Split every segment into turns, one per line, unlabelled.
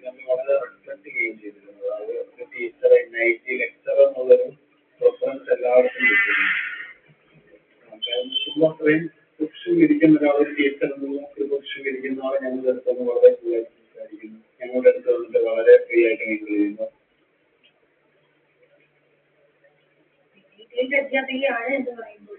നമ്മൾ വളരെ റെസ്പെക്ട് ചെയ്യുകയും ചെയ്തിരുന്നത്. അത് ടീച്ചറെ നൈറ്റി ലെക്ചർ എന്നുള്ളൊരു പ്രിഫറൻസ് എല്ലായിടത്തും കിട്ടുന്നു. അത്രയും പുരുഷീകരിക്കുന്ന ഒരാളൊരു ടീച്ചർ എന്നുള്ള ഒരു പുരുഷീകരിക്കുന്ന ആളെ ഞങ്ങളുടെ അടുത്ത് വന്ന് വളരെ ഫ്രീ ആയിട്ട് സംസാരിക്കുന്നു. ഞങ്ങളുടെ അടുത്ത് വന്നിട്ട് വളരെ ഫ്രീ ആയിട്ട് മിങ്കിൾ ചെയ്യുന്നു.
അധ്യാപികയാണ് എന്ന് പറയുമ്പോൾ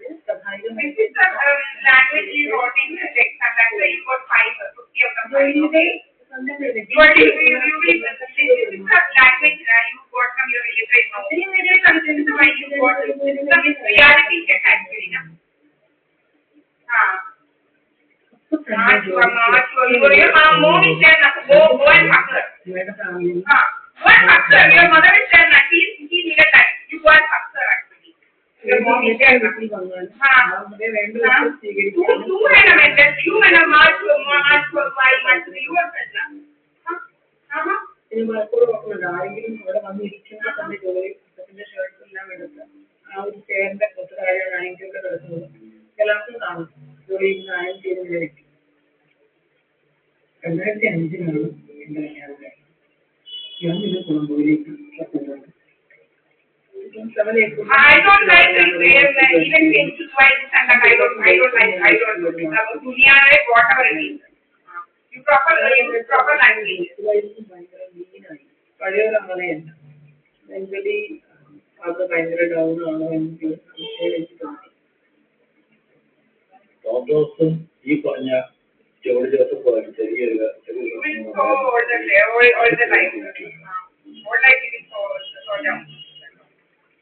ആരെങ്കിലും അവിടെ വന്നിരിക്കുമ്പോൾ തന്നെ ജോലി ഷർട്ടെല്ലാം എടുത്ത് ആ ഒരു ചെയറിന്റെ കൊത്തുകാരാണ് അയൻകൊക്കെ കിടക്കുന്നത്. എല്ലാവർക്കും കാണും ജോലി അയൻ ചെയ്ത് കഴിക്കും. 2005 എന്റെ കല്യാണം. ഞാൻ പിന്നെ കുളമ്പൂരിലേക്ക് ഷർട്ടുകളുണ്ട്.
I don't like to wear even into white and I don't like whatever it is. You proper language.
പഴയൊരങ്ങനെയല്ല. മെന്റലി അത് ഭയങ്കര ഡൗൺ ആണോ എനിക്ക് സംശയം എനിക്ക് തോന്നി.
ഈ പറഞ്ഞ ജോലി ജോസഫ് ചെറിയൊരു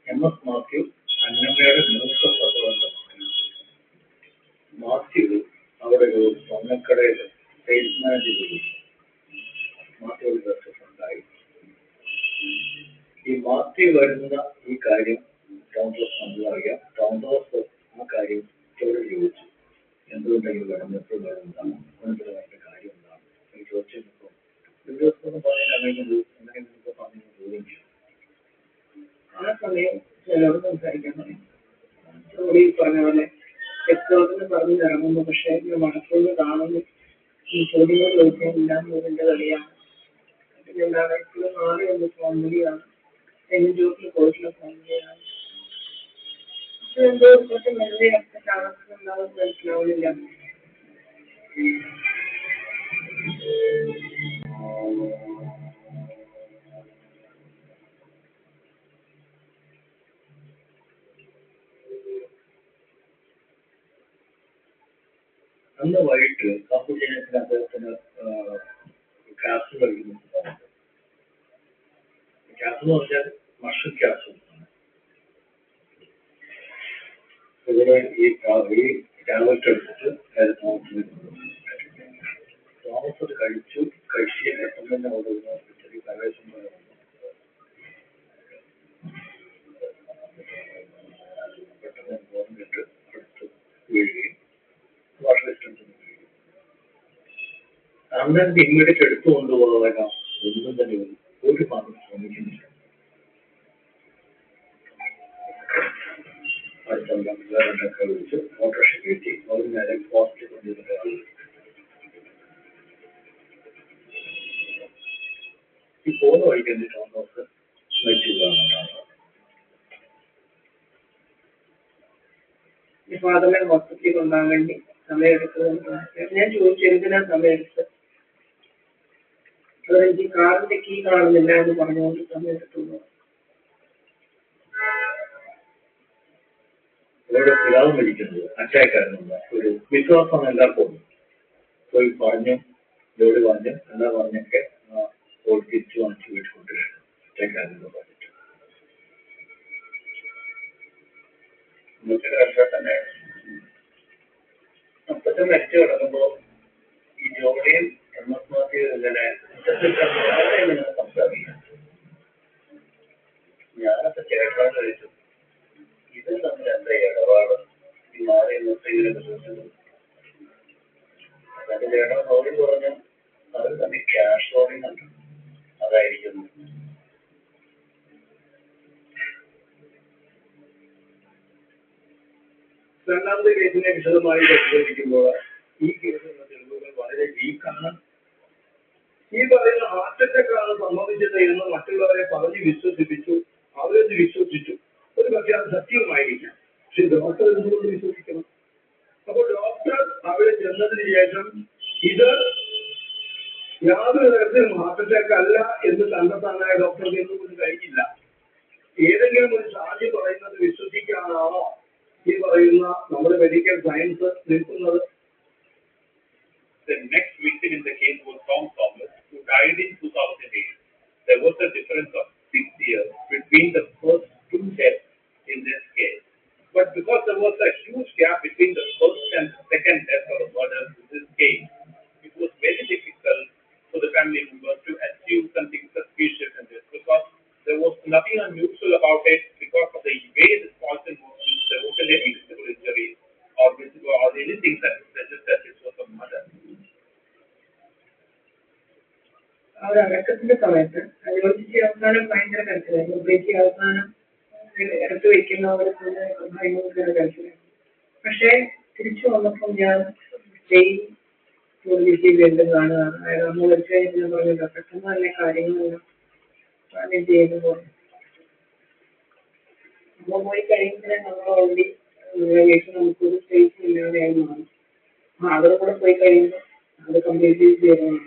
MS മാത്യു അന്നമ്മയുടെ മൂത്ത സഹോദരൻ മാത്യു അവിടെ ഒരു സ്വർണ്ണക്കടയിൽ സെയിൽസ് മാനേജർ ചെയ്തു. മാത്യു ഒരു ഉണ്ടായി. ഈ മാത്യു വരുന്ന ഈ കാര്യം ടൗൺ ഹൗസ് നമ്മളറിയാം. ടൗൺ ഹൗസ് ആ കാര്യം ചോദിച്ചു, എന്തുകൊണ്ടെങ്കിലും വേണം, എപ്പോഴും വരുന്നതാണ്, ഗുണപരമായിട്ട് കാര്യം എന്താണ് എനിക്ക് ചോദിച്ചപ്പോൾ ദിവസം പറയാൻ എന്തെങ്കിലും പറഞ്ഞു പോവുകയും ചെയ്യും.
ആ സമയം ചിലരോട് സംസാരിക്കാൻ പറയും. ജോലി പറഞ്ഞ പോലെ എക്സോട്ടിന് പറഞ്ഞ് ഇറങ്ങുന്നു. പക്ഷേ മണക്കൂറിൽ കാണുന്നു ഈ ചോദ്യങ്ങൾ ചോദിക്കാൻ ഇല്ലാന്നതിൻ്റെ കളിയാണ്. എന്താണ് ഇപ്പോഴും മാറി വന്ന ഫാമിലിയാണ്. ജോലിയിൽ പോയിട്ടുള്ള ഫാമിലിയാണ്. എന്തോ കുറച്ച് മെല്ലെ അപ്സെറ്റ് ആണെന്നുണ്ടാവും മനസ്സിലാവുന്നില്ല.
അന്ന് വൈകിട്ട് കാപ്പുചേനത്തിന് അദ്ദേഹത്തിന് ക്യാസ് കഴിക്കുന്നു. ക്യാസ് എന്ന് പറഞ്ഞാൽ മഷ് ക്യാസ്. ഇവിടെ ഈ ടാബ്ലറ്റ് എടുത്തിട്ട് തോമസ് അത് കഴിച്ചു. കഴിച്ച് എത്തുന്നതിന് അവിടെ ചെറിയ പ്രവേശം പോലെ പെട്ടെന്ന് ഗവൺമെന്റ് അടുത്ത് വീഴുകയും വാട്ടർ ഡിസ്റ്റൻസ് അന്നത്തെ ഇമ്മീഡിയറ്റ് എടുത്തു കൊണ്ടുപോകാനോ ഒന്നും തന്നെ ഒരു ഭാഗം ശ്രമിക്കുന്നില്ല. അടുത്തൊക്കെ വിളിച്ച് ഓട്ടോറിക്ഷ കയറ്റി അവർ നേരെ ഹോസ്പിറ്റലിൽ കൊണ്ടുവന്നിട്ട് ഈ പോകുന്ന വഴിക്ക് എന്റെ ടൗൺ ഹൗസ് മരിച്ചുകൊണ്ടാണ്.
ഫാദറിനെ ഹോസ്പിറ്റലിൽ കൊണ്ടുപോകാൻ വേണ്ടി സമയമെടുക്കുന്നത് ഞാൻ ചോദിച്ചു, എന്തിനാ സമയമെടുത്ത്? അതെനിക്ക് കാറിന്റെ കീ കാണുന്നില്ല എന്ന് പറഞ്ഞുകൊണ്ട് സമയമെടുത്തുള്ളൂ.
അവരുടെ പിതാവ് മരിക്കുന്നത് അറ്റാക്കായിരുന്നില്ല. ഒരു വിശ്വാസം എല്ലാവർക്കും പോയി പറഞ്ഞു, ജോലി പറഞ്ഞു, എന്താ പറഞ്ഞൊക്കെ തിരിച്ചു വാങ്ങിച്ച് വീട്ടിൽ കൊണ്ടുവരും. അറ്റാക്കായിരുന്നു പറഞ്ഞിട്ട് ഇന്നത്തെ തന്നെ അപ്പത്തെ മരിച്ചു കിടക്കുമ്പോ ഈ ജോലിയും MS മാത്യു ഇങ്ങനെ സംസാരിക്കാം. ഞാനപ്പോ ചേട്ടനോട് ചോദിച്ചു, ഇത് തമ്മിൽ എന്താ ഇടപാട്? ഈ മാറി ഇങ്ങനെ അതിന്റെ ചേട്ടൻ ജോലി പറഞ്ഞു അത് തന്നെ ക്യാഷ് ലോണിങ് ഉണ്ട്, അതായിരിക്കുന്നു. രണ്ടാമത്തെ കേസിനെ വിശദമായി പരിശോധിക്കുമ്പോൾ ഈ കേസിലുള്ള തെളിവുകൾ വളരെ വീക്കാണ്. ഈ പറയുന്ന ഹാർട്ട് അറ്റാക്ക് ആണ് സംഭവിച്ചത് എന്ന് മറ്റുള്ളവരെ പറഞ്ഞ് വിശ്വസിപ്പിച്ചു. അവരത് വിശ്വസിച്ചു. ഒരു പക്ഷേ അത് സത്യവുമായിരിക്കാം. പക്ഷെ ഡോക്ടർ എന്തുകൊണ്ട് വിശ്വസിക്കണം? അപ്പോൾ ഡോക്ടർ അവിടെ ചെന്നതിന് ശേഷം ഇത് യാതൊരു തരത്തിലും ഹാർട്ട് അറ്റാക്ക് അല്ല എന്ന് കണ്ടെത്താനായ ഡോക്ടർക്ക് എന്തുകൊണ്ട് കഴിഞ്ഞില്ല? ഏതെങ്കിലും ഒരു സാധ്യത പറയുന്നത് വിശ്വസിക്കാനാണോ ഈ പറയുന്ന നമ്മുടെ മെഡിക്കൽ സയൻസ് നിൽക്കുന്നത്?
The next victim in the case was Tom Thomas, who died in 2008. There was a difference of 6 years between the first two deaths in this case. But because there was a huge gap between the first and second death or murder in this case, it was very difficult for the family members to assume something suspicious in this, because there was nothing unusual about it, because of the way this poison was used. There wasn't any visible injury or visible or anything that suggests that this was a murder.
അവരടക്കത്തിന്റെ സമയത്ത് അയോധ്യ അവസാനം ഭയങ്കര കരച്ചിലായിരുന്നു. Break അവസാനം ഇറക്കി വയ്ക്കുന്നവരെ ഭയങ്കര കരച്ചിലായിരുന്നു. പക്ഷെ തിരിച്ചു വന്നപ്പോൾ ഞാൻ വീണ്ടും കാണുകയാണ്. അതായത് അമ്മ വെച്ച് കഴിഞ്ഞാൽ പറഞ്ഞില്ല, പെട്ടെന്ന് തന്നെ കാര്യങ്ങളെല്ലാം മാനേജ് ചെയ്തു പോകും. അമ്മ പോയി കഴിയുമ്പോഴേ നമ്മൾ ഓൾറെഡി നമുക്കൊരു സ്പേസ് ഇല്ലാതെയായി മാറും. അവരെ കൂടെ പോയി കഴിയുമ്പോൾ അത് കംപ്ലീറ്റ്ലി ചെയ്യണം.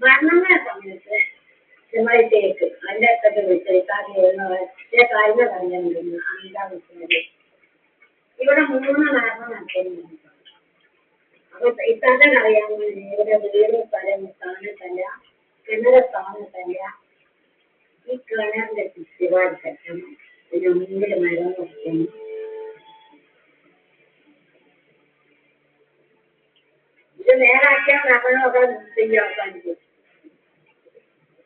മരണങ്ങളെ സമയത്ത് ചെമ്മഴത്തേക്ക് അതിൻ്റെ അകത്തൊക്കെ വിളിച്ചത് കാര്യങ്ങൾ പറഞ്ഞിട്ടുണ്ടെന്ന് അമിതാഭ് ബച്ചനെ ഇവിടെ 3 മരണം നടത്തുന്നുണ്ട്. അപ്പൊ ഇത്താത്തൻ അറിയാവുന്ന ഇവിടെ വീട് സ്ഥലം സ്ഥാനത്തല്ല, കിണർ സ്ഥാനത്തല്ല, ഈ കിണറിന്റെ ചുറ്റുപാട് കെട്ടണം, പിന്നെ മുമ്പിൽ മരം വെക്കണം. ഇത് നേരാക്കിയാൽ മരണമൊക്കെ ചെയ്യാൻ അവസാനിക്കും.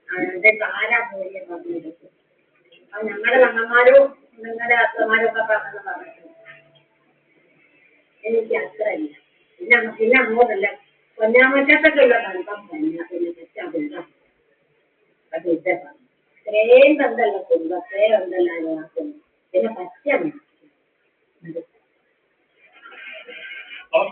അതിന്റെ കാലാ പോയി പറഞ്ഞെടുക്കും. അപ്പൊ ഞങ്ങളുടെ തങ്ങന്മാരും നിങ്ങളുടെ അത്രമാരും ഒക്കെ പറഞ്ഞിട്ടുണ്ട്. എനിക്ക് അത്രയില്ല. പിന്നെ അങ്ങോട്ടല്ല പൊന്നാമറ്റത്തൊക്കെയുള്ള ബന്ധം തന്നെ പിന്നെ തെറ്റാതില്ല. അത് ഇതേ പറഞ്ഞു ഇത്രയും ബന്ധമല്ല കുടുംബത്തെ ബന്ധമല്ല